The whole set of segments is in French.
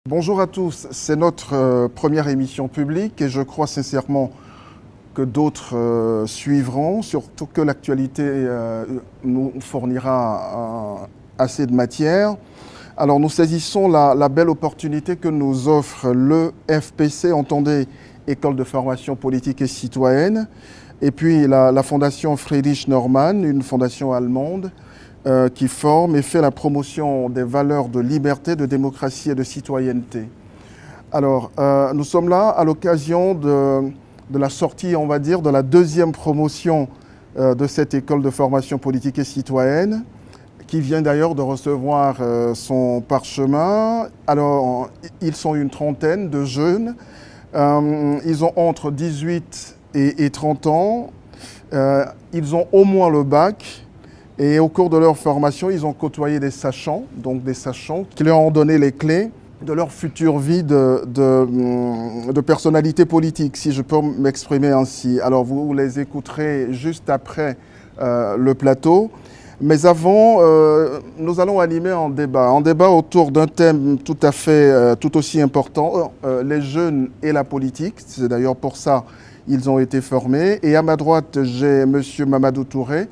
Bonjour à tous, c'est notre première émission publique et je crois sincèrement que d'autres suivront, surtout que l'actualité nous fournira assez de matière. Alors nous saisissons la belle opportunité que nous offre le FPC, entendez École de formation politique et citoyenne, et puis la fondation Friedrich Naumann, une fondation allemande, qui forme et fait la promotion des valeurs de liberté, de démocratie et de citoyenneté. Alors, nous sommes là à l'occasion de la sortie, on va dire, de la deuxième promotion de cette école de formation politique et citoyenne, qui vient d'ailleurs de recevoir son parchemin. Alors, ils sont une trentaine de jeunes. Ils ont entre 18 et 30 ans. Ils ont au moins le bac. Et au cours de leur formation, ils ont côtoyé des sachants, qui leur ont donné les clés de leur future vie de personnalité politique, si je peux m'exprimer ainsi. Alors vous les écouterez juste après le plateau. Mais avant, nous allons animer un débat autour d'un thème tout aussi important, les jeunes et la politique. C'est d'ailleurs pour ça qu'ils ont été formés. Et à ma droite, j'ai M. Mamadou Touré.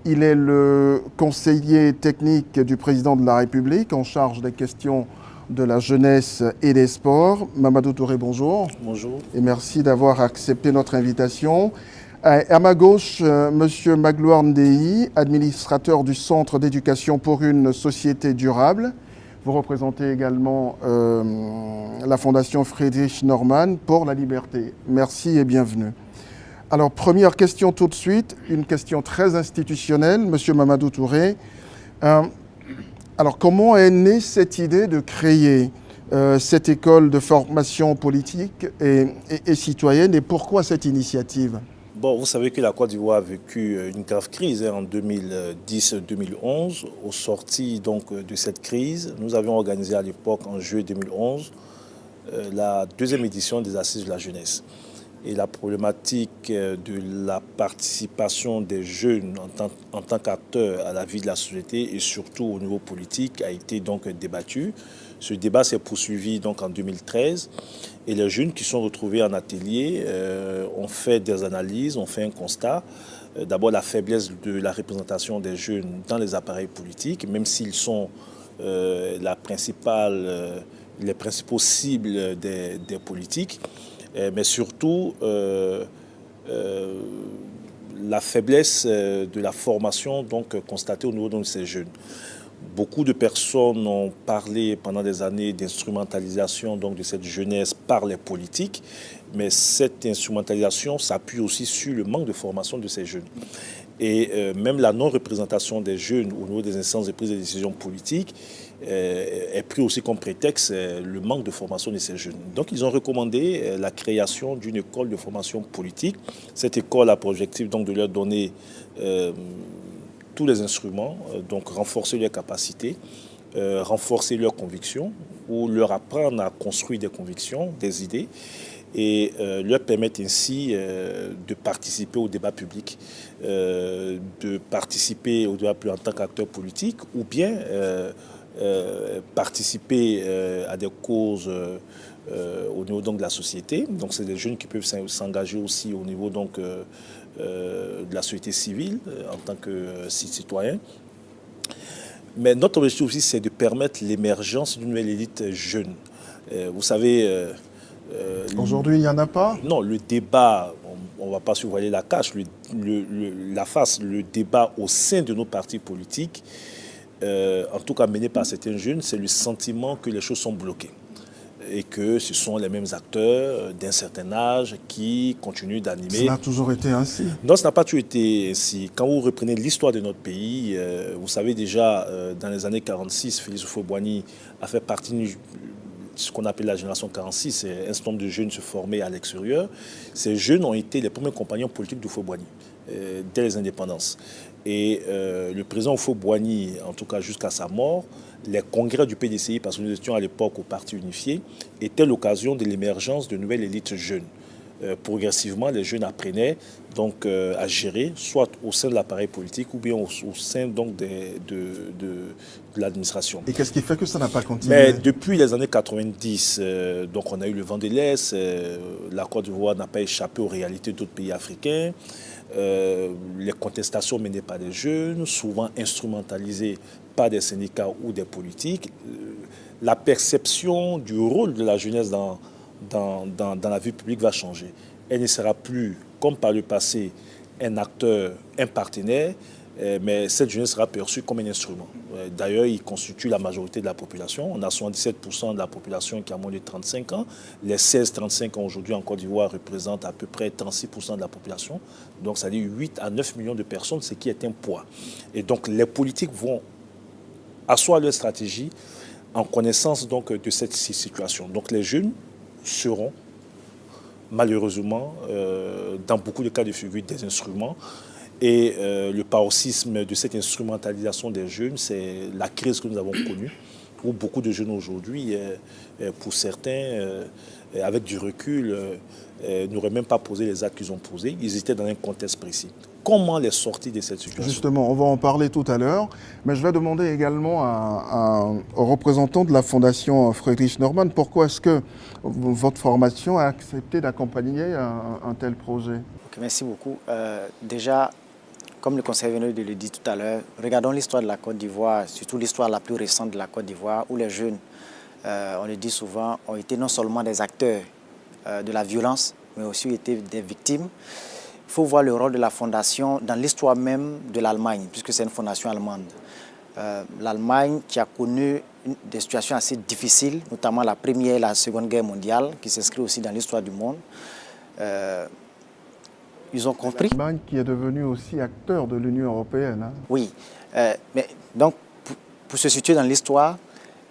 Il est le conseiller technique du président de la République en charge des questions de la jeunesse et des sports. Mamadou Touré, bonjour. Bonjour. Et merci d'avoir accepté notre invitation. À ma gauche, M. Magloire Ndéhi, administrateur du Centre d'éducation pour une société durable. Vous représentez également la Fondation Friedrich Naumann pour la liberté. Merci et bienvenue. Alors, première question tout de suite, une question très institutionnelle, Monsieur Mamadou Touré. Alors, comment est née cette idée de créer cette école de formation politique et citoyenne et pourquoi cette initiative ? Bon, vous savez que la Côte d'Ivoire a vécu une grave crise en 2010-2011. Au sorti donc de cette crise, nous avions organisé à l'époque, en juillet 2011, la deuxième édition des Assises de la jeunesse. Et la problématique de la participation des jeunes en tant qu'acteurs à la vie de la société et surtout au niveau politique a été donc débattue. Ce débat s'est poursuivi donc en 2013 et les jeunes qui sont retrouvés en atelier ont fait des analyses, ont fait un constat. D'abord la faiblesse de la représentation des jeunes dans les appareils politiques, même s'ils sont les principaux cibles des politiques. Mais surtout la faiblesse de la formation donc, constatée au niveau de ces jeunes. Beaucoup de personnes ont parlé pendant des années d'instrumentalisation donc, de cette jeunesse par les politiques, mais cette instrumentalisation s'appuie aussi sur le manque de formation de ces jeunes. Et même la non-représentation des jeunes au niveau des instances de prise de décision politique est pris aussi comme prétexte le manque de formation de ces jeunes. Donc ils ont recommandé la création d'une école de formation politique. Cette école a pour objectif donc, de leur donner tous les instruments, donc renforcer leurs capacités, renforcer leurs convictions ou leur apprendre à construire des convictions, des idées et leur permettre ainsi de participer au débat public, de participer au débat public en tant qu'acteur politique ou bien participer à des causes au niveau donc, de la société. Donc c'est des jeunes qui peuvent s'engager aussi au niveau donc, de la société civile en tant que citoyen. Mais notre objectif aussi, c'est de permettre l'émergence d'une nouvelle élite jeune. Vous savez... Aujourd'hui, il n'y en a pas ? Non, le débat, on ne va pas se voiler la face, le débat au sein de nos partis politiques, en tout cas mené par certains jeunes, c'est le sentiment que les choses sont bloquées et que ce sont les mêmes acteurs d'un certain âge qui continuent d'animer. Ça a toujours été ainsi ? Non, ça n'a pas toujours été ainsi. Quand vous reprenez l'histoire de notre pays, vous savez déjà, dans les années 46, Félix Houphouët-Boigny a fait partie de ce qu'on appelle la génération 46, c'est un certain nombre de jeunes se former à l'extérieur. Ces jeunes ont été les premiers compagnons politiques d'Houphouët-Boigny dès les indépendances. Et le président Houphouët-Boigny, en tout cas jusqu'à sa mort, les congrès du PDCI, parce que nous étions à l'époque au Parti unifié, étaient l'occasion de l'émergence de nouvelles élites jeunes. progressivement, les jeunes apprenaient donc, à gérer, soit au sein de l'appareil politique ou bien au sein donc, de l'administration. Et qu'est-ce qui fait que ça n'a pas continué? Mais depuis les années 90, donc on a eu le vent de l'Est, la Côte d'Ivoire n'a pas échappé aux réalités d'autres pays africains. Les contestations menées par des jeunes, souvent instrumentalisées par des syndicats ou des politiques. La perception du rôle de la jeunesse dans la vie publique va changer. Elle ne sera plus, comme par le passé, un acteur, un partenaire, mais cette jeunesse sera perçue comme un instrument. D'ailleurs, il constitue la majorité de la population. On a 77% de la population qui a moins de 35 ans. Les 16-35 ans aujourd'hui en Côte d'Ivoire représentent à peu près 36% de la population. Donc, ça veut dire 8 à 9 millions de personnes, ce qui est un poids. Et donc, les politiques vont asseoir leur stratégie en connaissance donc, de cette situation. Donc, les jeunes seront malheureusement, dans beaucoup de cas de figure, des instruments. Et le paroxysme de cette instrumentalisation des jeunes, c'est la crise que nous avons connue, où beaucoup de jeunes aujourd'hui, pour certains, avec du recul, n'auraient même pas posé les actes qu'ils ont posés. Ils étaient dans un contexte précis. Comment les sortir de cette situation? Justement, on va en parler tout à l'heure, mais je vais demander également aux représentants de la Fondation Friedrich Naumann, pourquoi est-ce que votre formation a accepté d'accompagner un tel projet? Okay, merci beaucoup. Déjà, comme le conseiller venu de le dire tout à l'heure, regardons l'histoire de la Côte d'Ivoire, surtout l'histoire la plus récente de la Côte d'Ivoire, où les jeunes, on le dit souvent, ont été non seulement des acteurs de la violence, mais aussi été des victimes. Il faut voir le rôle de la fondation dans l'histoire même de l'Allemagne, puisque c'est une fondation allemande. L'Allemagne qui a connu des situations assez difficiles, notamment la Première et la Seconde Guerre mondiale, qui s'inscrit aussi dans l'histoire du monde. Ils ont compris. L'Allemagne qui est devenue aussi acteur de l'Union européenne. Hein. Oui, mais donc pour se situer dans l'histoire,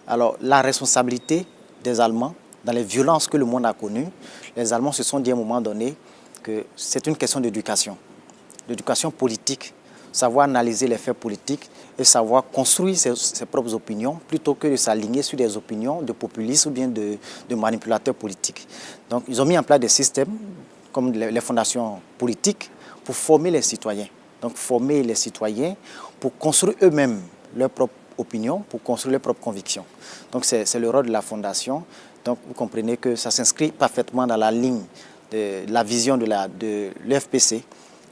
alors la responsabilité des Allemands dans les violences que le monde a connues, les Allemands se sont dit à un moment donné que c'est une question d'éducation, d'éducation politique, savoir analyser les faits politiques et savoir construire ses propres opinions plutôt que de s'aligner sur des opinions de populistes ou bien de manipulateurs politiques. Donc ils ont mis en place des systèmes comme les fondations politiques pour former les citoyens. Donc former les citoyens pour construire eux-mêmes leurs propres opinions, pour construire leurs propres convictions. Donc c'est le rôle de la fondation. Donc vous comprenez que ça s'inscrit parfaitement dans la ligne de la vision de l'FPC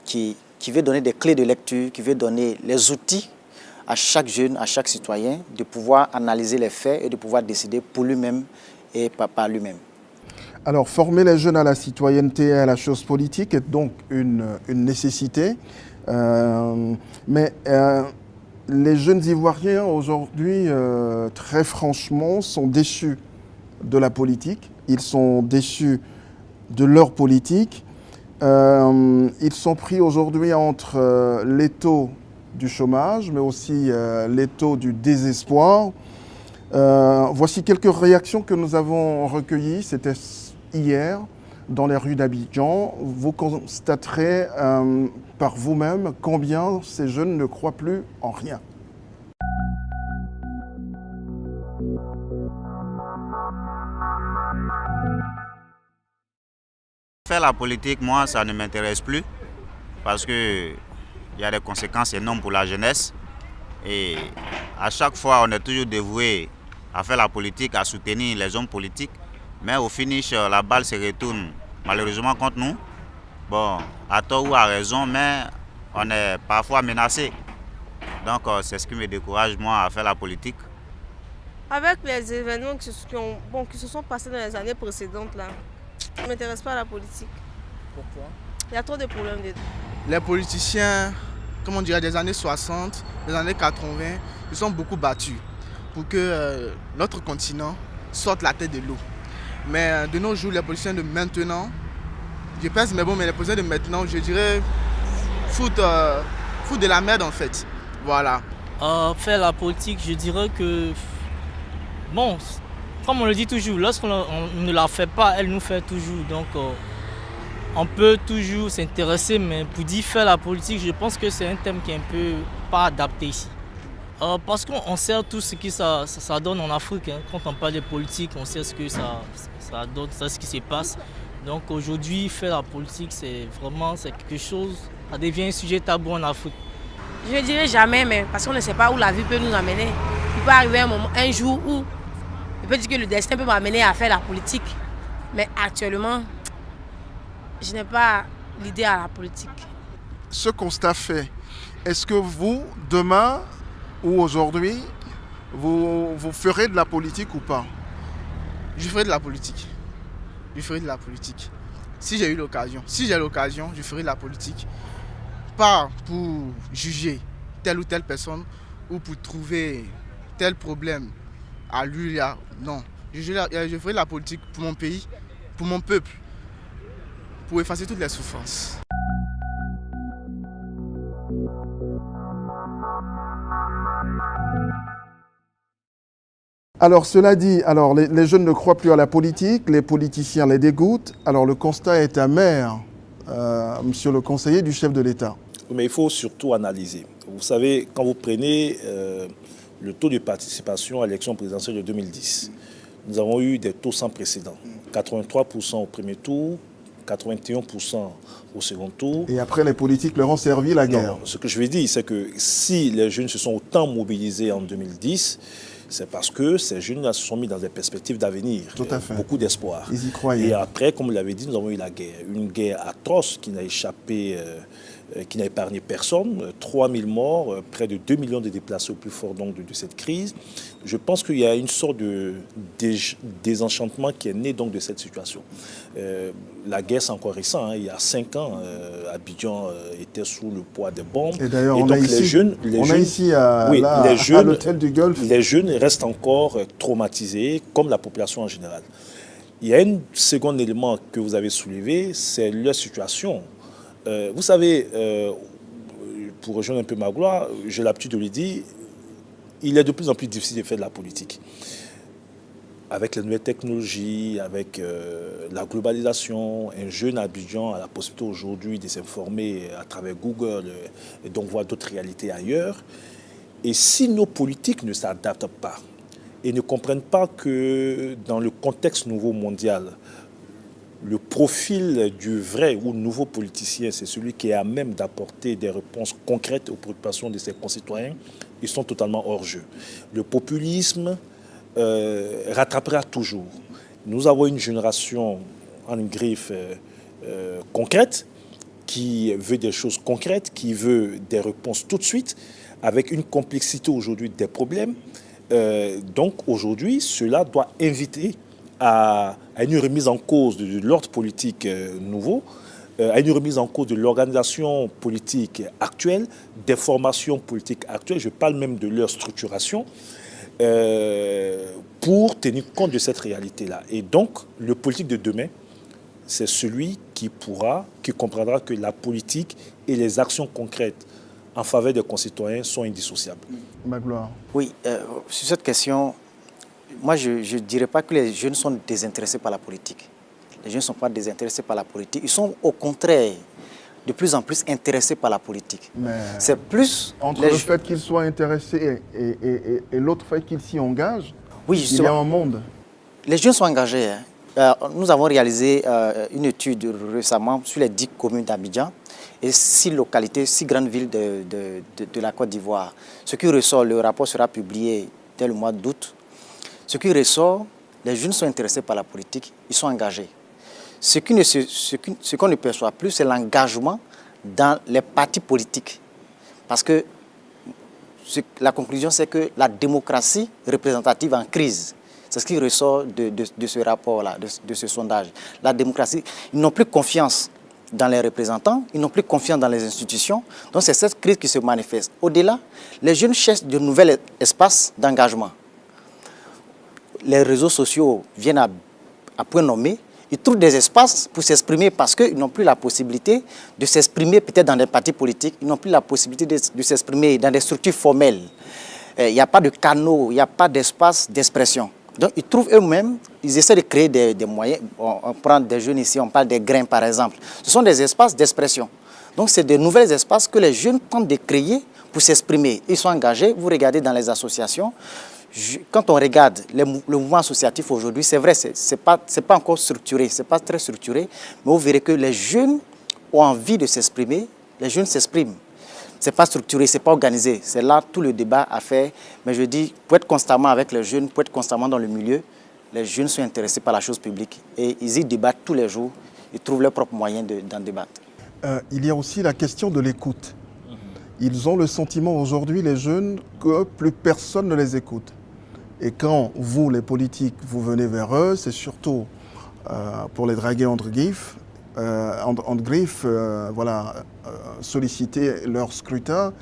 qui veut donner des clés de lecture, qui veut donner les outils à chaque jeune, à chaque citoyen de pouvoir analyser les faits et de pouvoir décider pour lui-même et par lui-même. Alors, former les jeunes à la citoyenneté et à la chose politique est donc une nécessité. Mais les jeunes Ivoiriens aujourd'hui, très franchement, sont déçus de la politique. Ils sont déçus de leur politique. Ils sont pris aujourd'hui entre l'étau du chômage, mais aussi l'étau du désespoir. Voici quelques réactions que nous avons recueillies. C'était hier dans les rues d'Abidjan. Vous constaterez par vous-même combien ces jeunes ne croient plus en rien. Faire la politique, moi, ça ne m'intéresse plus parce qu'il y a des conséquences énormes pour la jeunesse. Et à chaque fois, on est toujours dévoué à faire la politique, à soutenir les hommes politiques. Mais au finish, la balle se retourne malheureusement contre nous. Bon, à tort ou à raison, mais on est parfois menacé. Donc c'est ce qui me décourage moi à faire la politique. Avec les événements qui se sont passés dans les années précédentes, là, je ne m'intéresse pas à la politique. Pourquoi? Il y a trop de problèmes dedans. Les politiciens, comme on dirait, des années 60, des années 80, ils sont beaucoup battus pour que notre continent sorte la tête de l'eau. Mais de nos jours, les politiciens de maintenant, je pèse mes mots, mais les politiciens de maintenant, je dirais, foutent de la merde en fait. Voilà. Faire la politique, je dirais que, bon, comme on le dit toujours, lorsqu'on ne la fait pas, elle nous fait toujours. Donc, on peut toujours s'intéresser, mais pour dire faire la politique, je pense que c'est un thème qui est un peu pas adapté ici. Parce qu'on sait tout ce que ça donne en Afrique. Hein. Quand on parle de politique, on sait ce que ça donne, ce qui se passe. Donc aujourd'hui, faire la politique, c'est quelque chose, ça devient un sujet tabou en Afrique. Je ne dirais jamais, mais parce qu'on ne sait pas où la vie peut nous amener. Il peut arriver un jour où il peut dire que le destin peut m'amener à faire la politique. Mais actuellement, je n'ai pas l'idée à la politique. Ce constat fait, est-ce que vous, demain ou aujourd'hui, vous ferez de la politique ou pas? Je ferai de la politique. Je ferai de la politique. Si j'ai eu l'occasion. Si j'ai l'occasion, je ferai de la politique. Pas pour juger telle ou telle personne ou pour trouver tel problème à lui là. Non. Je ferai de la politique pour mon pays, pour mon peuple, pour effacer toutes les souffrances. Alors cela dit, alors les jeunes ne croient plus à la politique, les politiciens les dégoûtent. Alors le constat est amer, monsieur le conseiller du chef de l'État. Mais il faut surtout analyser. Vous savez, quand vous prenez le taux de participation à l'élection présidentielle de 2010, nous avons eu des taux sans précédent. 83% au premier tour, 81% au second tour. Et après, les politiques leur ont servi la guerre. Non, ce que je veux dire, c'est que si les jeunes se sont autant mobilisés en 2010, c'est parce que ces jeunes-là se sont mis dans des perspectives d'avenir. Tout à fait. Beaucoup d'espoir. Ils y croyaient. Et après, comme vous l'avez dit, nous avons eu la guerre. Une guerre atroce qui n'a échappé, qui n'a épargné personne. 3000 morts, près de 2 millions de déplacés au plus fort donc, de cette crise. Je pense qu'il y a une sorte de désenchantement qui est né donc, de cette situation. La guerre, c'est encore récent. Hein. Il y a 5 ans, Abidjan était sous le poids des bombes. Et d'ailleurs, on a ici à l'hôtel du Golfe. Les jeunes restent encore traumatisés, comme la population en général. Il y a un second élément que vous avez soulevé, c'est leur situation. Vous savez, pour rejoindre un peu ma gloire, j'ai l'habitude de le dire, il est de plus en plus difficile de faire de la politique. Avec les nouvelles technologies, avec la globalisation, un jeune Abidjan a la possibilité aujourd'hui de s'informer à travers Google et donc voir d'autres réalités ailleurs. Et si nos politiques ne s'adaptent pas et ne comprennent pas que dans le contexte nouveau mondial, le profil du vrai ou nouveau politicien, c'est celui qui est à même d'apporter des réponses concrètes aux préoccupations de ses concitoyens, ils sont totalement hors jeu. Le populisme rattrapera toujours. Nous avons une génération en griffe concrète, qui veut des choses concrètes, qui veut des réponses tout de suite, avec une complexité aujourd'hui des problèmes. Donc aujourd'hui, cela doit inviter à une remise en cause de l'ordre politique nouveau, à une remise en cause de l'organisation politique actuelle, des formations politiques actuelles, je parle même de leur structuration, pour tenir compte de cette réalité-là. Et donc, le politique de demain, c'est celui qui comprendra que la politique et les actions concrètes en faveur des concitoyens sont indissociables. Magloire. Oui, sur cette question, moi je ne dirais pas que les jeunes sont désintéressés par la politique. Les jeunes ne sont pas désintéressés par la politique. Ils sont au contraire de plus en plus intéressés par la politique. C'est plus... Entre le fait qu'ils soient intéressés et l'autre fait qu'ils s'y engagent, oui, il y a un monde. Les jeunes sont engagés. Hein. Nous avons réalisé une étude récemment sur les 10 communes d'Abidjan et 6 localités, 6 grandes villes de la Côte d'Ivoire. Ce qui ressort, le rapport sera publié dès le mois d'août. Ce qui ressort, les jeunes sont intéressés par la politique, ils sont engagés. Ce qu'on ne perçoit plus, c'est l'engagement dans les partis politiques. Parce que la conclusion, c'est que la démocratie représentative en crise. C'est ce qui ressort de ce rapport-là, de ce sondage. La démocratie, ils n'ont plus confiance dans les représentants, ils n'ont plus confiance dans les institutions. Donc c'est cette crise qui se manifeste. Au-delà, les jeunes cherchent de nouveaux espaces d'engagement. Les réseaux sociaux viennent à point nommé. Ils trouvent des espaces pour s'exprimer parce qu'ils n'ont plus la possibilité de s'exprimer peut-être dans des partis politiques. Ils n'ont plus la possibilité de s'exprimer dans des structures formelles. Il n'y a pas de canaux, il n'y a pas d'espace d'expression. Donc ils trouvent eux-mêmes, ils essaient de créer des moyens. On prend des jeunes ici, on parle des grains par exemple. Ce sont des espaces d'expression. Donc c'est de nouveaux espaces que les jeunes tentent de créer pour s'exprimer. Ils sont engagés, vous regardez dans les associations. quand on regarde le mouvement associatif aujourd'hui, c'est vrai, c'est pas encore structuré, c'est pas très structuré, mais vous verrez que les jeunes ont envie de s'exprimer, les jeunes s'expriment. C'est pas structuré, c'est pas organisé. C'est là tout le débat à faire. Mais je dis, pour être constamment avec les jeunes, pour être constamment dans le milieu, les jeunes sont intéressés par la chose publique et ils y débattent tous les jours. Ils trouvent leurs propres moyens d'en débattre. Il y a aussi la question de l'écoute. Ils ont le sentiment aujourd'hui, les jeunes, que plus personne ne les écoute. Et quand vous, les politiques, vous venez vers eux, c'est surtout pour les draguer entre griffes, solliciter leur scrutin.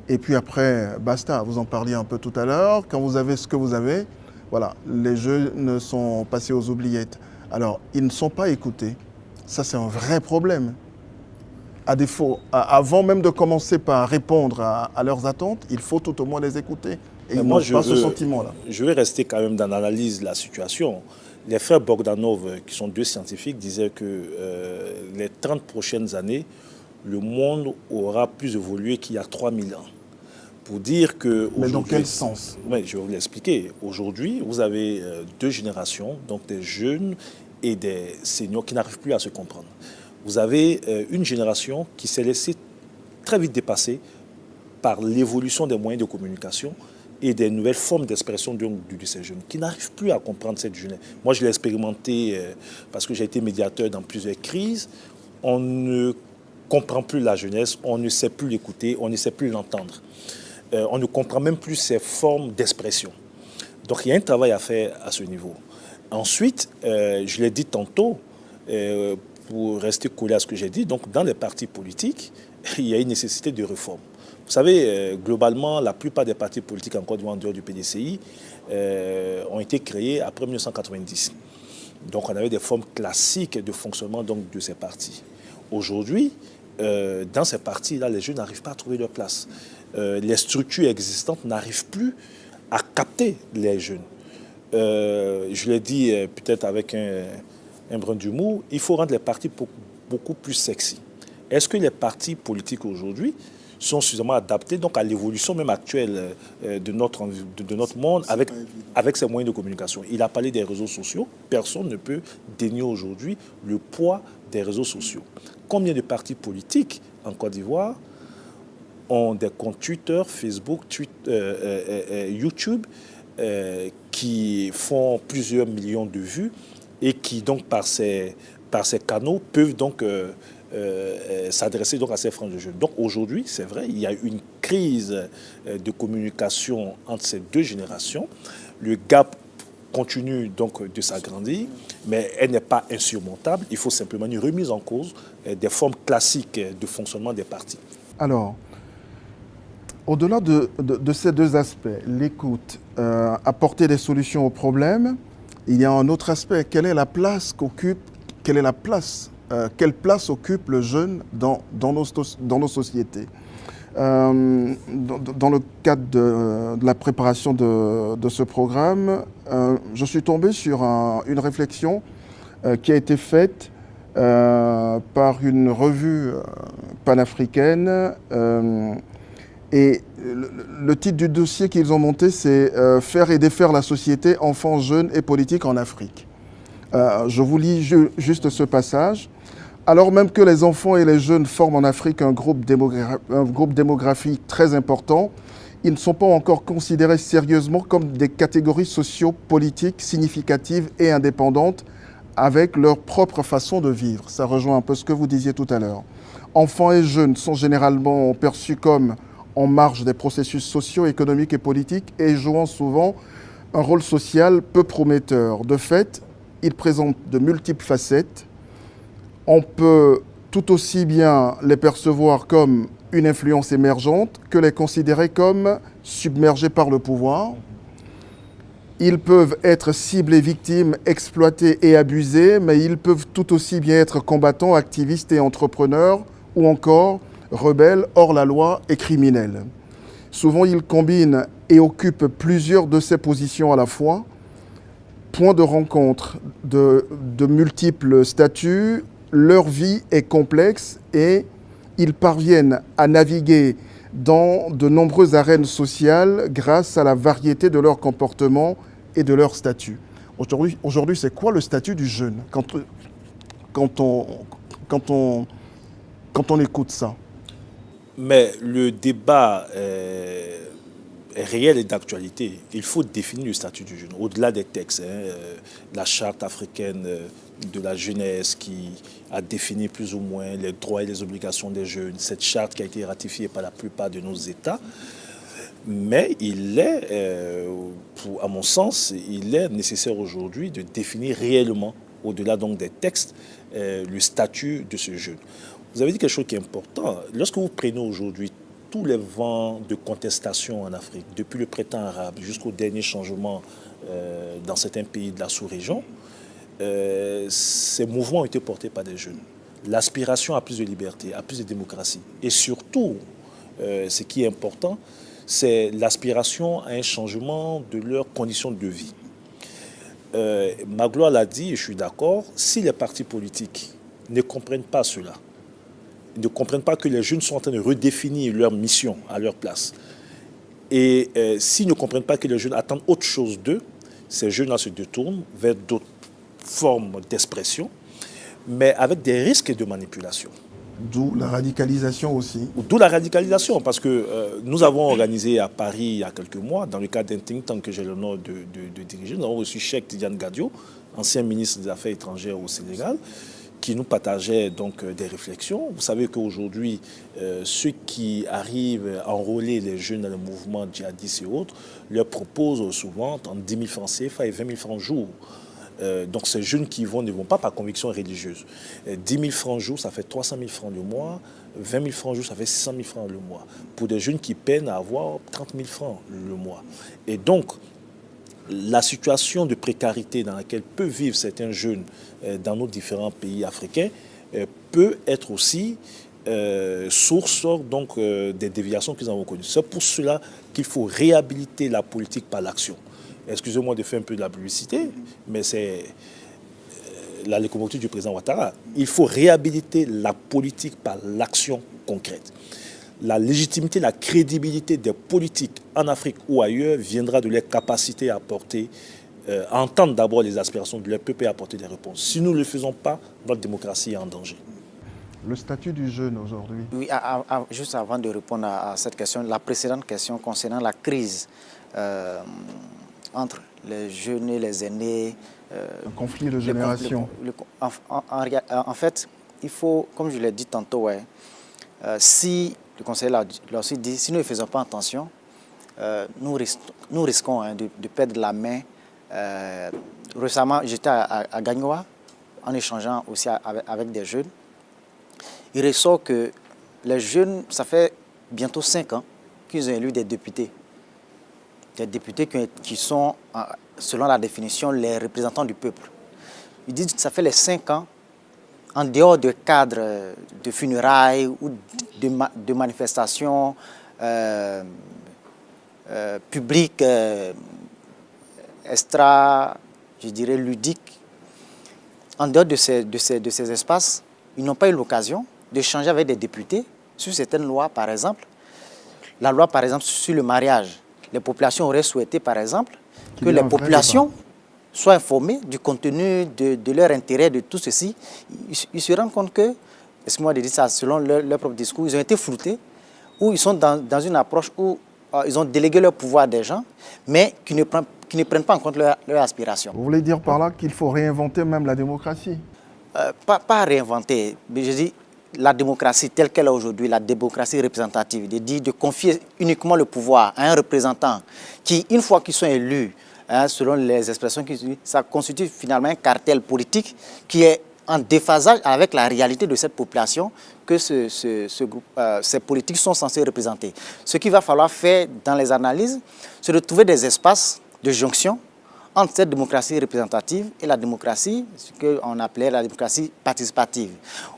Et puis après, basta, vous en parliez un peu tout à l'heure. Quand vous avez ce que vous avez, voilà, les jeunes sont passés aux oubliettes. Alors, ils ne sont pas écoutés. Ça, c'est un vrai problème. À défaut, avant même de commencer par répondre à leurs attentes, il faut tout au moins les écouter. Et ils n'ont pas ce sentiment-là. Je vais rester quand même dans l'analyse de la situation. Les frères Bogdanov, qui sont deux scientifiques, disaient que les 30 prochaines années, le monde aura plus évolué qu'il y a 3000 ans. Pour dire que... Mais dans quel sens? Oui, je vais vous l'expliquer. Aujourd'hui, vous avez deux générations, donc des jeunes et des seniors qui n'arrivent plus à se comprendre. Vous avez une génération qui s'est laissée très vite dépasser par l'évolution des moyens de communication et des nouvelles formes d'expression de ces jeunes qui n'arrivent plus à comprendre cette jeunesse. Moi, je l'ai expérimenté parce que j'ai été médiateur dans plusieurs crises. On ne comprend plus la jeunesse, on ne sait plus l'écouter, on ne sait plus l'entendre. On ne comprend même plus ces formes d'expression. Donc, il y a un travail à faire à ce niveau. Ensuite, je l'ai dit tantôt, pour rester collé à ce que j'ai dit, donc dans les partis politiques, il y a une nécessité de réforme. Vous savez, globalement, la plupart des partis politiques en Côte d'Ivoire, en dehors du PDCI, ont été créés après 1990. Donc, on avait des formes classiques de fonctionnement donc, de ces partis. Aujourd'hui, dans ces partis-là, les jeunes n'arrivent pas à trouver leur place. Les structures existantes n'arrivent plus à capter les jeunes. Je l'ai dit peut-être avec un brin d'humour, il faut rendre les partis beaucoup plus sexy. Est-ce que les partis politiques aujourd'hui sont suffisamment adaptés donc, à l'évolution même actuelle de notre monde avec ces moyens de communication? Il a parlé des réseaux sociaux. Personne ne peut dénier aujourd'hui le poids des réseaux sociaux. Combien de partis politiques en Côte d'Ivoire ont des comptes Twitter, Facebook, YouTube qui font plusieurs millions de vues et qui, donc, par ces canaux, peuvent donc s'adresser donc à ces franges de jeunes. Donc aujourd'hui, c'est vrai, il y a une crise de communication entre ces deux générations. Le gap continue donc de s'agrandir, mais elle n'est pas insurmontable. Il faut simplement une remise en cause des formes classiques de fonctionnement des partis. Alors, au-delà de ces deux aspects, l'écoute, apporter des solutions aux problèmes, il y a un autre aspect. Quelle place occupe le jeune dans nos sociétés? Dans le cadre de la préparation de ce programme, je suis tombé sur une réflexion qui a été faite par une revue panafricaine. Et le titre du dossier qu'ils ont monté, c'est « Faire et défaire la société, enfants, jeunes et politiques en Afrique ». Je vous lis juste ce passage. Alors même que les enfants et les jeunes forment en Afrique un groupe démographique très important, ils ne sont pas encore considérés sérieusement comme des catégories socio-politiques significatives et indépendantes avec leur propre façon de vivre. Ça rejoint un peu ce que vous disiez tout à l'heure. Enfants et jeunes sont généralement perçus comme en marge des processus sociaux, économiques et politiques et jouant souvent un rôle social peu prometteur. De fait, ils présentent de multiples facettes. On peut tout aussi bien les percevoir comme une influence émergente que les considérer comme submergés par le pouvoir. Ils peuvent être ciblés, victimes, exploités et abusés, mais ils peuvent tout aussi bien être combattants, activistes et entrepreneurs, ou encore rebelles, hors la loi et criminels. Souvent, ils combinent et occupent plusieurs de ces positions à la fois. Point de rencontre de multiples statuts, leur vie est complexe et ils parviennent à naviguer dans de nombreuses arènes sociales grâce à la variété de leurs comportements et de leur statut. Aujourd'hui, c'est quoi le statut du jeune quand on écoute ça? Mais le débat est réel et d'actualité. Il faut définir le statut du jeune, au-delà des textes. La charte africaine de la jeunesse qui a défini plus ou moins les droits et les obligations des jeunes. Cette charte qui a été ratifiée par la plupart de nos États. Mais à mon sens, il est nécessaire aujourd'hui de définir réellement, au-delà donc des textes, le statut de ce jeune. Vous avez dit quelque chose qui est important. Lorsque vous prenez aujourd'hui tous les vents de contestation en Afrique, depuis le printemps arabe jusqu'au dernier changement dans certains pays de la sous-région, ces mouvements ont été portés par des jeunes. L'aspiration à plus de liberté, à plus de démocratie. Et surtout, ce qui est important, c'est l'aspiration à un changement de leurs conditions de vie. Magloire l'a dit, et je suis d'accord, si les partis politiques ne comprennent pas cela, ne comprennent pas que les jeunes sont en train de redéfinir leur mission à leur place, et s'ils ne comprennent pas que les jeunes attendent autre chose d'eux, ces jeunes-là se détournent vers d'autres formes d'expression, mais avec des risques de manipulation. D'où la radicalisation aussi. D'où la radicalisation, parce que nous avons organisé à Paris il y a quelques mois, dans le cadre d'un think tank que j'ai l'honneur de diriger, nous avons reçu Cheikh Tidiane Gadio, ancien ministre des Affaires étrangères au Sénégal, qui nous partageait donc des réflexions. Vous savez qu'aujourd'hui, ceux qui arrivent à enrôler les jeunes dans le mouvement djihadiste et autres, leur proposent souvent entre 10 000 francs CFA et 20 000 francs jour. Donc ces jeunes qui ne vont pas par conviction religieuse. 10 000 francs jour, ça fait 300 000 francs le mois. 20 000 francs jour, ça fait 600 000 francs le mois. Pour des jeunes qui peinent à avoir 30 000 francs le mois. Et donc, la situation de précarité dans laquelle peuvent vivre certains jeunes dans nos différents pays africains peut être aussi source donc, des déviations que nous avons connues. C'est pour cela qu'il faut réhabiliter la politique par l'action. Excusez-moi de faire un peu de la publicité, mais c'est la locomotive du président Ouattara. Il faut réhabiliter la politique par l'action concrète. La légitimité, la crédibilité des politiques en Afrique ou ailleurs viendra de leur capacité à apporter, à entendre d'abord les aspirations de leur peuple et à apporter des réponses. Si nous ne le faisons pas, notre démocratie est en danger. Le statut du jeune aujourd'hui. Oui, juste avant de répondre à cette question, la précédente question concernant la crise entre les jeunes et les aînés. Un conflit de génération. En fait, il faut, comme je l'ai dit tantôt, si le conseiller l'a aussi dit, si nous ne faisons pas attention, nous risquons de perdre la main. Récemment, j'étais à Gagnoa en échangeant aussi avec des jeunes. Il ressort que les jeunes, ça fait bientôt 5 ans qu'ils ont élu des députés. Des députés qui sont, selon la définition, les représentants du peuple. Ils disent que ça fait les 5 ans, en dehors de cadres de funérailles ou de manifestations publiques, extra, je dirais, ludiques, en dehors de ces espaces, ils n'ont pas eu l'occasion d'échanger avec des députés sur certaines lois, par exemple. La loi, par exemple, sur le mariage. Les populations auraient souhaité, par exemple, que les populations soient informées du contenu de leur intérêt, de tout ceci. Ils se rendent compte que, excusez-moi de dire ça, selon leur propre discours, ils ont été floutés, ou ils sont dans une approche où ils ont délégué leur pouvoir à des gens, mais qui ne prennent pas en compte leur aspiration. Vous voulez dire par là qu'il faut réinventer même la démocratie? Pas réinventer, mais je dis la démocratie telle qu'elle est aujourd'hui, la démocratie représentative, de confier uniquement le pouvoir à un représentant qui, une fois qu'ils sont élus, selon les expressions qu'ils utilisent, ça constitue finalement un cartel politique qui est en déphasage avec la réalité de cette population que ces politiques sont censées représenter. Ce qu'il va falloir faire dans les analyses, c'est de trouver des espaces de jonction entre cette démocratie représentative et la démocratie, ce qu'on appelait la démocratie participative.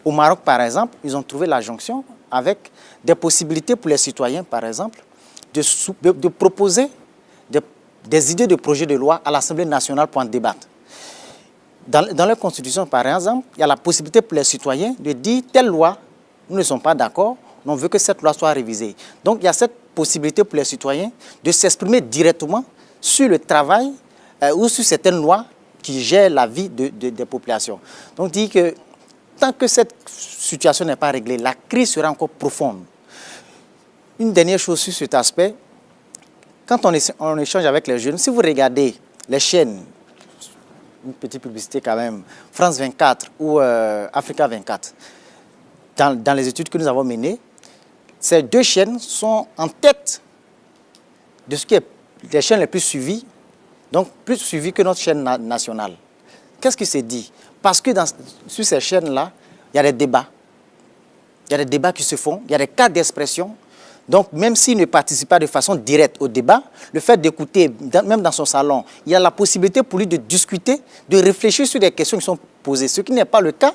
Au Maroc, par exemple, ils ont trouvé la jonction avec des possibilités pour les citoyens, par exemple, de proposer des idées de projets de loi à l'Assemblée nationale pour en débattre. Dans leur constitution, par exemple, il y a la possibilité pour les citoyens de dire telle loi, nous ne sommes pas d'accord, on veut que cette loi soit révisée. Donc il y a cette possibilité pour les citoyens de s'exprimer directement sur le travail ou sur certaines lois qui gèrent la vie des populations. Donc on dit que tant que cette situation n'est pas réglée, la crise sera encore profonde. Une dernière chose sur cet aspect, quand on échange avec les jeunes, si vous regardez les chaînes, une petite publicité quand même, France 24 ou Africa 24, dans les études que nous avons menées, ces deux chaînes sont en tête de ce qui est les chaînes les plus suivies, donc plus suivies que notre chaîne nationale. Qu'est-ce qui s'est dit? Parce que sur ces chaînes-là, il y a des débats. Il y a des débats qui se font, il y a des cas d'expression. Donc, même s'il ne participe pas de façon directe au débat, le fait d'écouter, même dans son salon, il y a la possibilité pour lui de discuter, de réfléchir sur des questions qui sont posées, ce qui n'est pas le cas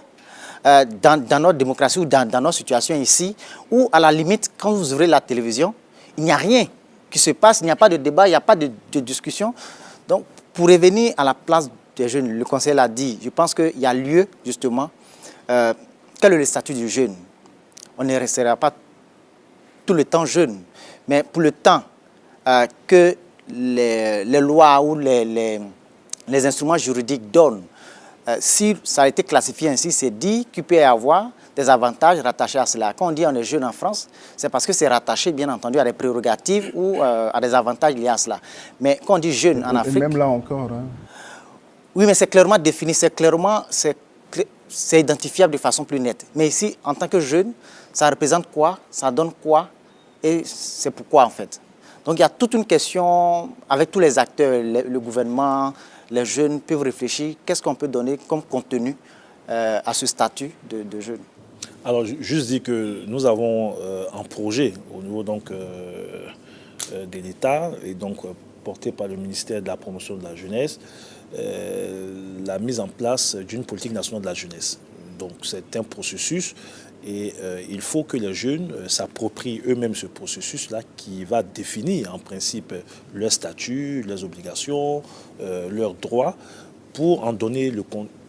dans notre démocratie ou dans notre situation ici, où à la limite, quand vous ouvrez la télévision, il n'y a rien qui se passe, il n'y a pas de débat, il n'y a pas de discussion. Donc, pour revenir à la place des jeunes, le conseiller l'a dit, je pense qu'il y a lieu, justement, quel est le statut du jeune? On ne restera pas tout le temps jeune, mais pour le temps que les lois ou les instruments juridiques donnent, si ça a été classifié ainsi, c'est dit qu'il peut y avoir des avantages rattachés à cela. Quand on dit on est jeune en France, c'est parce que c'est rattaché, bien entendu, à des prérogatives ou à des avantages liés à cela. Mais quand on dit jeune en Afrique... Et même là encore. Hein. Oui, mais c'est clairement défini, c'est identifiable de façon plus nette. Mais ici, en tant que jeune, ça représente quoi? Ça donne quoi? Et c'est pourquoi, en fait. Donc, il y a toute une question avec tous les acteurs, le gouvernement, les jeunes peuvent réfléchir. Qu'est-ce qu'on peut donner comme contenu à ce statut de jeune? Alors, juste dire que nous avons un projet au niveau donc, de l'État et donc porté par le ministère de la Promotion de la Jeunesse, la mise en place d'une politique nationale de la jeunesse. Donc, c'est un processus. Et il faut que les jeunes s'approprient eux-mêmes ce processus-là qui va définir en principe leur statut, leurs obligations, leurs droits, pour en donner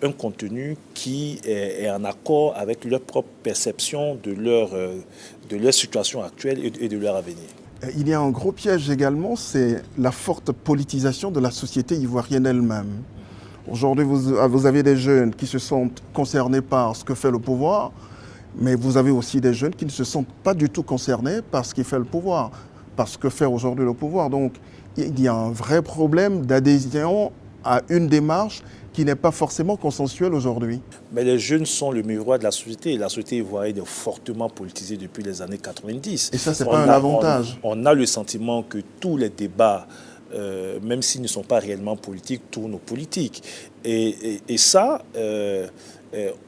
un contenu qui est en accord avec leur propre perception de leur situation actuelle et de leur avenir. Il y a un gros piège également, c'est la forte politisation de la société ivoirienne elle-même. Aujourd'hui, vous avez des jeunes qui se sentent concernés par ce que fait le pouvoir, mais vous avez aussi des jeunes qui ne se sentent pas du tout concernés par ce qui fait le pouvoir, par ce que fait aujourd'hui le pouvoir. Donc, il y a un vrai problème d'adhésion à une démarche qui n'est pas forcément consensuelle aujourd'hui. Mais les jeunes sont le miroir de la société. La société ivoirienne est fortement politisée depuis les années 90. Et ça, ce n'est pas un avantage. On a le sentiment que tous les débats, même s'ils ne sont pas réellement politiques, tournent aux politiques. Et ça...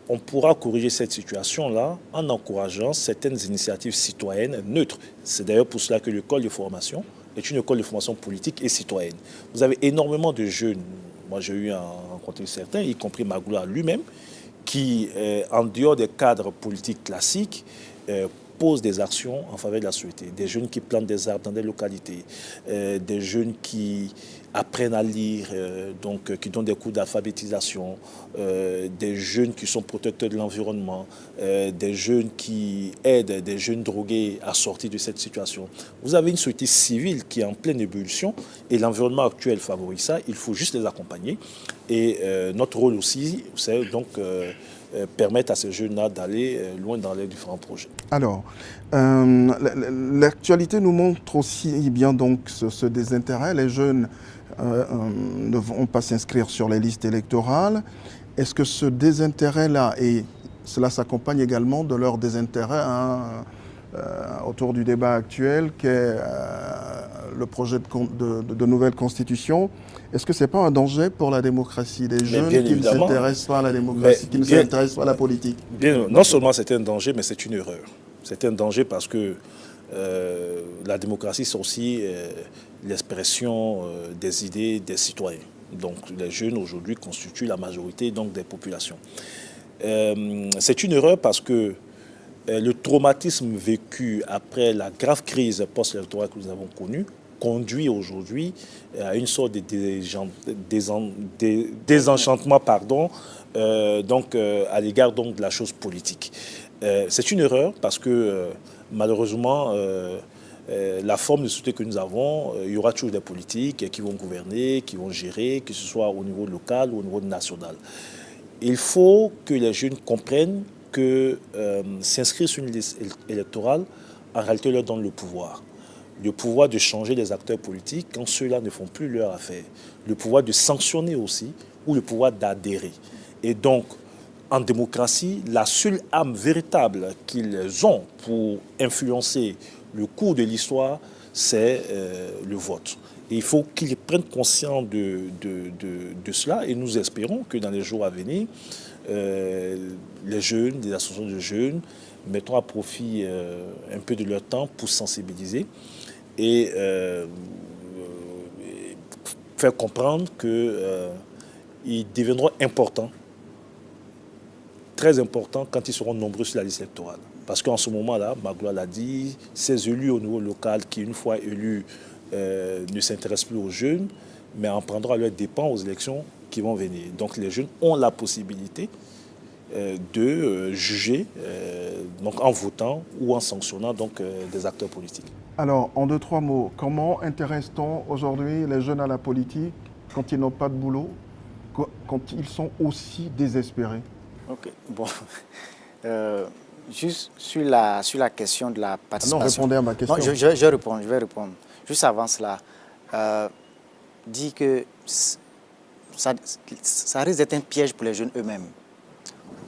on pourra corriger cette situation-là en encourageant certaines initiatives citoyennes neutres. C'est d'ailleurs pour cela que l'école de formation est une école de formation politique et citoyenne. Vous avez énormément de jeunes, moi j'ai eu à rencontrer certains, y compris Magoula lui-même, qui, en dehors des cadres politiques classiques, posent des actions en faveur de la société. Des jeunes qui plantent des arbres dans des localités, des jeunes qui apprennent à lire, donc qui donnent des cours d'alphabétisation, des jeunes qui sont protecteurs de l'environnement, des jeunes qui aident des jeunes drogués à sortir de cette situation. Vous avez une société civile qui est en pleine ébullition et l'environnement actuel favorise ça. Il faut juste les accompagner. Et notre rôle aussi, c'est donc permettre à ces jeunes-là d'aller loin dans les différents projets. Alors, l'actualité nous montre aussi bien donc ce désintérêt. Les jeunes ne vont pas s'inscrire sur les listes électorales. Est-ce que ce désintérêt-là, et cela s'accompagne également de leur désintérêt autour du débat actuel qu'est le projet de nouvelle constitution, est-ce que ce n'est pas un danger pour la démocratie des jeunes qui ne s'intéressent pas à la démocratie, qui ne s'intéressent pas à la politique? Non seulement c'est un danger, mais c'est une erreur. C'est un danger parce que la démocratie, c'est aussi l'expression des idées des citoyens. Donc les jeunes aujourd'hui constituent la majorité donc, des populations. C'est une erreur parce que le traumatisme vécu après la grave crise post-électorale que nous avons connue conduit aujourd'hui à une sorte de désenchantement à l'égard donc de la chose politique. C'est une erreur parce que malheureusement, la forme de société que nous avons, il y aura toujours des politiques qui vont gouverner, qui vont gérer, que ce soit au niveau local ou au niveau national. Il faut que les jeunes comprennent que s'inscrire sur une liste électorale, en réalité, leur donne le pouvoir. Le pouvoir de changer les acteurs politiques quand ceux-là ne font plus leur affaire. Le pouvoir de sanctionner aussi ou le pouvoir d'adhérer. Et donc, en démocratie, la seule arme véritable qu'ils ont pour influencer le cours de l'histoire, c'est le vote. Et il faut qu'ils prennent conscience de cela et nous espérons que dans les jours à venir, les jeunes, les associations de jeunes, mettront à profit un peu de leur temps pour sensibiliser et faire comprendre qu'ils deviendront importants, très importants quand ils seront nombreux sur la liste électorale. Parce qu'en ce moment-là, Magloire l'a dit, ces élus au niveau local qui, une fois élus, ne s'intéressent plus aux jeunes, mais en prendront à leur dépens aux élections qui vont venir. Donc les jeunes ont la possibilité de juger donc en votant ou en sanctionnant donc, des acteurs politiques. Alors, en 2-3 mots, comment intéresse-t-on aujourd'hui les jeunes à la politique quand ils n'ont pas de boulot, quand ils sont aussi désespérés? Ok, bon. Juste sur la question de la participation. Non, répondez à ma question. Non, je vais répondre. Juste avant cela, dit que ça risque d'être un piège pour les jeunes eux-mêmes.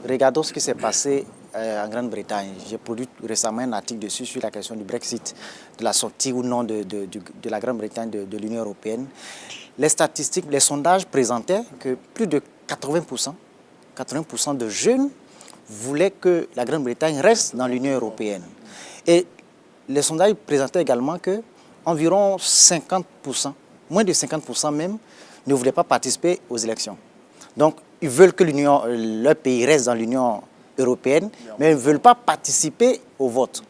Regardons ce qui s'est passé en Grande-Bretagne. J'ai produit récemment un article dessus sur la question du Brexit, de la sortie ou non de la Grande-Bretagne de l'Union européenne. Les statistiques, les sondages présentaient que plus de 80% de jeunes voulaient que la Grande-Bretagne reste dans l'Union européenne. Et les sondages présentaient également que environ 50%, moins de 50% même, ne voulaient pas participer aux élections. Donc, ils veulent que leur pays reste dans l'Union européenne, mais ils ne veulent pas participer au vote.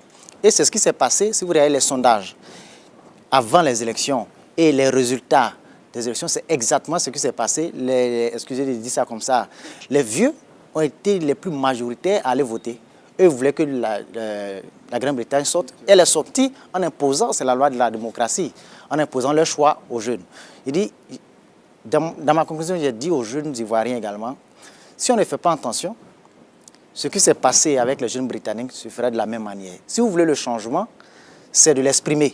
Et c'est ce qui s'est passé, si vous regardez les sondages, avant les élections et les résultats des élections, c'est exactement ce qui s'est passé. Excusez de dire ça comme ça. Les vieux ont été les plus majoritaires à aller voter. Eux voulaient que la Grande-Bretagne sorte. Elle est sortie en imposant, c'est la loi de la démocratie, en imposant leur choix aux jeunes. Il dit, dans ma conclusion, j'ai dit aux jeunes ivoiriens également, si on ne fait pas attention, ce qui s'est passé avec les jeunes britanniques se ferait de la même manière. Si vous voulez le changement, c'est de l'exprimer.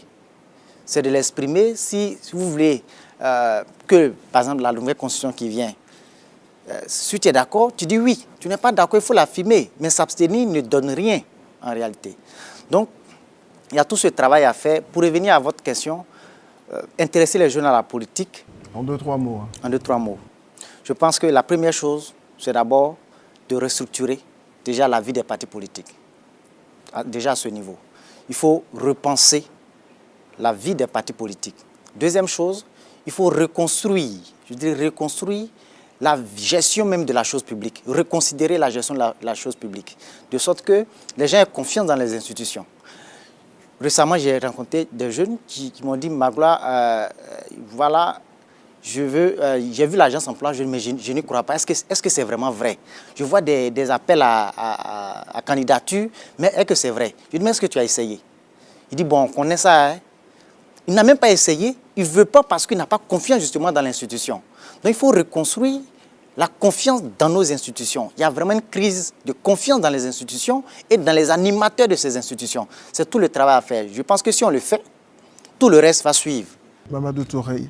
C'est de l'exprimer si vous voulez que, par exemple, la nouvelle constitution qui vient, si tu es d'accord, tu dis oui. Tu n'es pas d'accord, il faut l'affirmer. Mais s'abstenir ne donne rien en réalité. Donc, il y a tout ce travail à faire. Pour revenir à votre question, intéresser les jeunes à la politique. En 2-3 mots. En 2-3 mots. Je pense que la première chose, c'est d'abord de restructurer déjà la vie des partis politiques. Déjà à ce niveau. Il faut repenser la vie des partis politiques. Deuxième chose, il faut reconstruire, la gestion même de la chose publique, reconsidérer la gestion de la chose publique, de sorte que les gens aient confiance dans les institutions. Récemment, j'ai rencontré des jeunes qui m'ont dit, Magloire, voilà, j'ai vu l'agence emploi, mais je n'y crois pas. Est-ce que c'est vraiment vrai? Je vois des appels à candidature, mais est-ce que c'est vrai? Je lui dis, mais est-ce que tu as essayé? Il dit, bon, on connaît ça, hein? Il n'a même pas essayé, il ne veut pas parce qu'il n'a pas confiance justement dans l'institution. Donc il faut reconstruire la confiance dans nos institutions. Il y a vraiment une crise de confiance dans les institutions et dans les animateurs de ces institutions. C'est tout le travail à faire. Je pense que si on le fait, tout le reste va suivre. Mamadou Touré,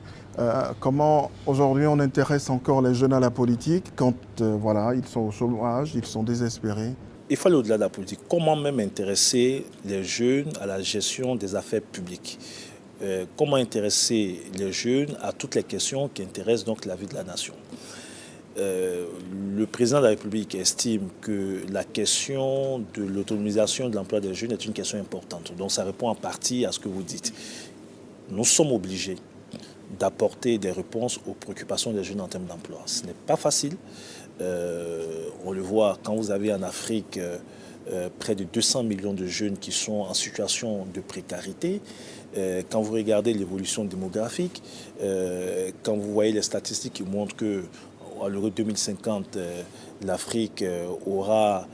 comment aujourd'hui on intéresse encore les jeunes à la politique quand voilà, ils sont au chômage, ils sont désespérés? Il faut aller au-delà de la politique. Comment même intéresser les jeunes à la gestion des affaires publiques? Comment intéresser les jeunes à toutes les questions qui intéressent donc la vie de la nation. Le président de la République estime que la question de l'autonomisation de l'emploi des jeunes est une question importante. Donc ça répond en partie à ce que vous dites. Nous sommes obligés d'apporter des réponses aux préoccupations des jeunes en termes d'emploi. Ce n'est pas facile. On le voit quand vous avez en Afrique près de 200 millions de jeunes qui sont en situation de précarité. Quand vous regardez l'évolution démographique, quand vous voyez les statistiques qui montrent qu'à l'Euro 2050, l'Afrique aura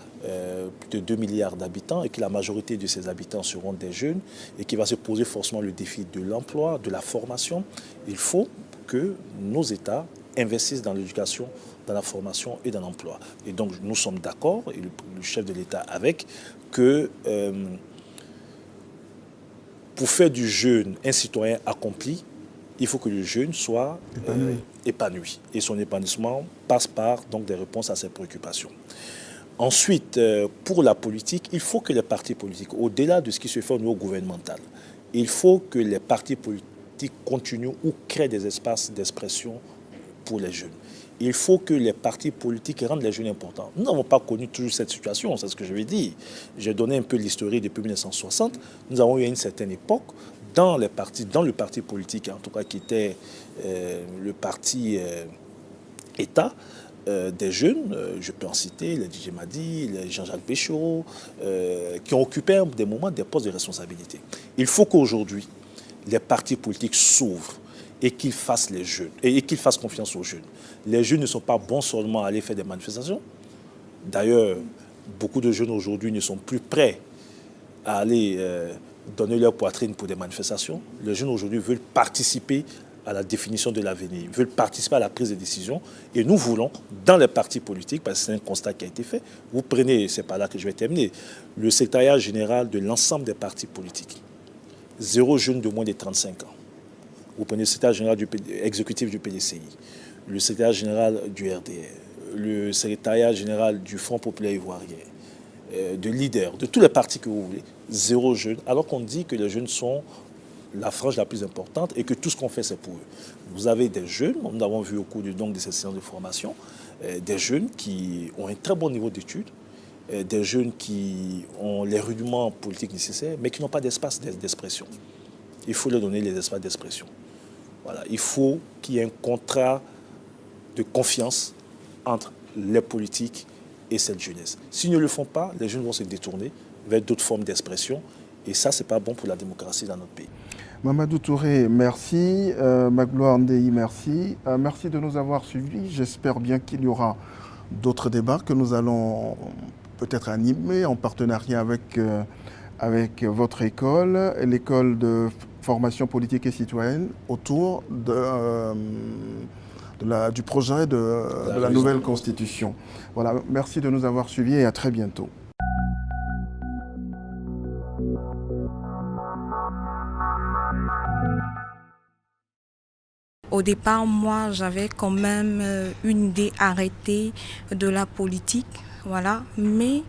plus de 2 milliards d'habitants et que la majorité de ces habitants seront des jeunes et qui va se poser forcément le défi de l'emploi, de la formation, il faut que nos États investissent dans l'éducation, dans la formation et dans l'emploi. Et donc nous sommes d'accord, et le chef de l'État avec, que pour faire du jeune un citoyen accompli, il faut que le jeune soit épanoui. Et son épanouissement passe par donc, des réponses à ses préoccupations. Ensuite, pour la politique, il faut que les partis politiques, au-delà de ce qui se fait au niveau gouvernemental, il faut que les partis politiques continuent ou créent des espaces d'expression pour les jeunes. Il faut que les partis politiques rendent les jeunes importants. Nous n'avons pas connu toujours cette situation, c'est ce que je veux dire. J'ai donné un peu l'historique depuis 1960. Nous avons eu à une certaine époque, dans le parti politique, en tout cas qui était le parti État, des jeunes, je peux en citer, les DJ Madi, les Jean-Jacques Péchaud, qui ont occupé des moments des postes de responsabilité. Il faut qu'aujourd'hui, les partis politiques s'ouvrent et qu'ils fassent les jeunes, et qu'ils fassent confiance aux jeunes. Les jeunes ne sont pas bons seulement à aller faire des manifestations. D'ailleurs, beaucoup de jeunes aujourd'hui ne sont plus prêts à aller donner leur poitrine pour des manifestations. Les jeunes aujourd'hui veulent participer à la définition de l'avenir, veulent participer à la prise de décision. Et nous voulons, dans les partis politiques, parce que c'est un constat qui a été fait, vous prenez, c'est pas là que je vais terminer, le secrétariat général de l'ensemble des partis politiques. 0 jeune de moins de 35 ans. Vous prenez le secrétaire général exécutif du PDCI, le secrétaire général du RDR, le secrétariat général du Front populaire ivoirien, de leaders, de tous les partis que vous voulez, 0 jeunes, alors qu'on dit que les jeunes sont la frange la plus importante et que tout ce qu'on fait, c'est pour eux. Vous avez des jeunes, nous avons vu au cours de ces séances de formation, des jeunes qui ont un très bon niveau d'études, des jeunes qui ont les rudiments politiques nécessaires, mais qui n'ont pas d'espace d'expression. Il faut leur donner les espaces d'expression. Voilà. Il faut qu'il y ait un contrat de confiance entre les politiques et cette jeunesse. S'ils ne le font pas, les jeunes vont se détourner vers d'autres formes d'expression. Et ça, ce n'est pas bon pour la démocratie dans notre pays. Mamadou Touré, merci. Magloire Ndei, merci. Merci de nous avoir suivis. J'espère bien qu'il y aura d'autres débats que nous allons peut-être animer en partenariat avec votre école, l'école de formation politique et citoyenne, autour du projet de la nouvelle Constitution. Voilà, merci de nous avoir suivis et à très bientôt. Au départ, moi, j'avais quand même une idée arrêtée de la politique, voilà. Mais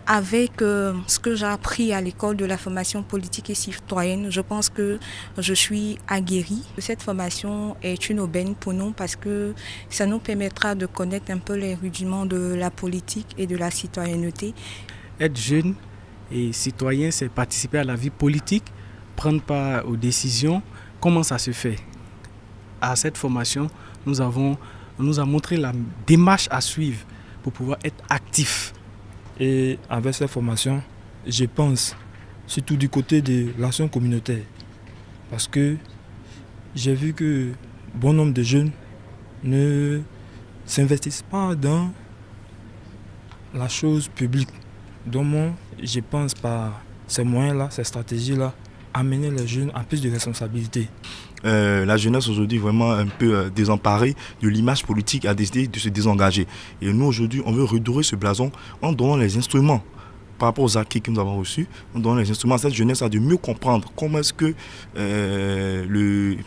avec ce que j'ai appris à l'école de la formation politique et citoyenne, je pense que je suis aguerrie. Cette formation est une aubaine pour nous parce que ça nous permettra de connaître un peu les rudiments de la politique et de la citoyenneté. Être jeune et citoyen, c'est participer à la vie politique, prendre part aux décisions. Comment ça se fait ? À cette formation, on nous a montré la démarche à suivre pour pouvoir être actif. Et avec cette formation, je pense surtout du côté de l'action communautaire. Parce que j'ai vu que bon nombre de jeunes ne s'investissent pas dans la chose publique. Donc moi, je pense par ces moyens-là, ces stratégies-là, amener les jeunes à plus de responsabilités. La jeunesse aujourd'hui vraiment un peu désemparée de l'image politique a décidé de se désengager. Et nous aujourd'hui on veut redorer ce blason en donnant les instruments par rapport aux acquis que nous avons reçus, en donnant les instruments à cette jeunesse de mieux comprendre comment est-ce que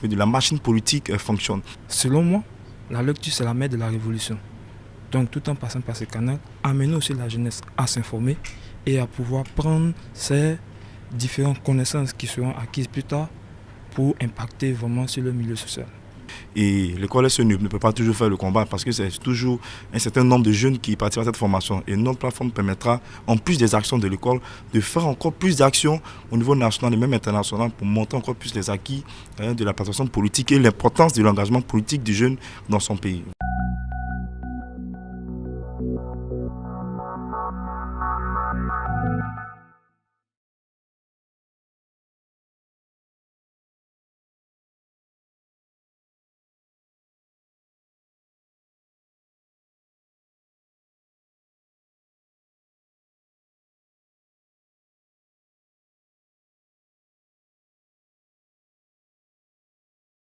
la machine politique fonctionne. Selon moi, la lecture c'est la mère de la révolution. Donc tout en passant par ce canal, amener aussi la jeunesse à s'informer et à pouvoir prendre ces différentes connaissances qui seront acquises plus tard pour impacter vraiment sur le milieu social. Et l'école SNU ne peut pas toujours faire le combat parce que c'est toujours un certain nombre de jeunes qui participent à cette formation. Et notre plateforme permettra, en plus des actions de l'école, de faire encore plus d'actions au niveau national et même international pour monter encore plus les acquis de la participation politique et l'importance de l'engagement politique du jeune dans son pays.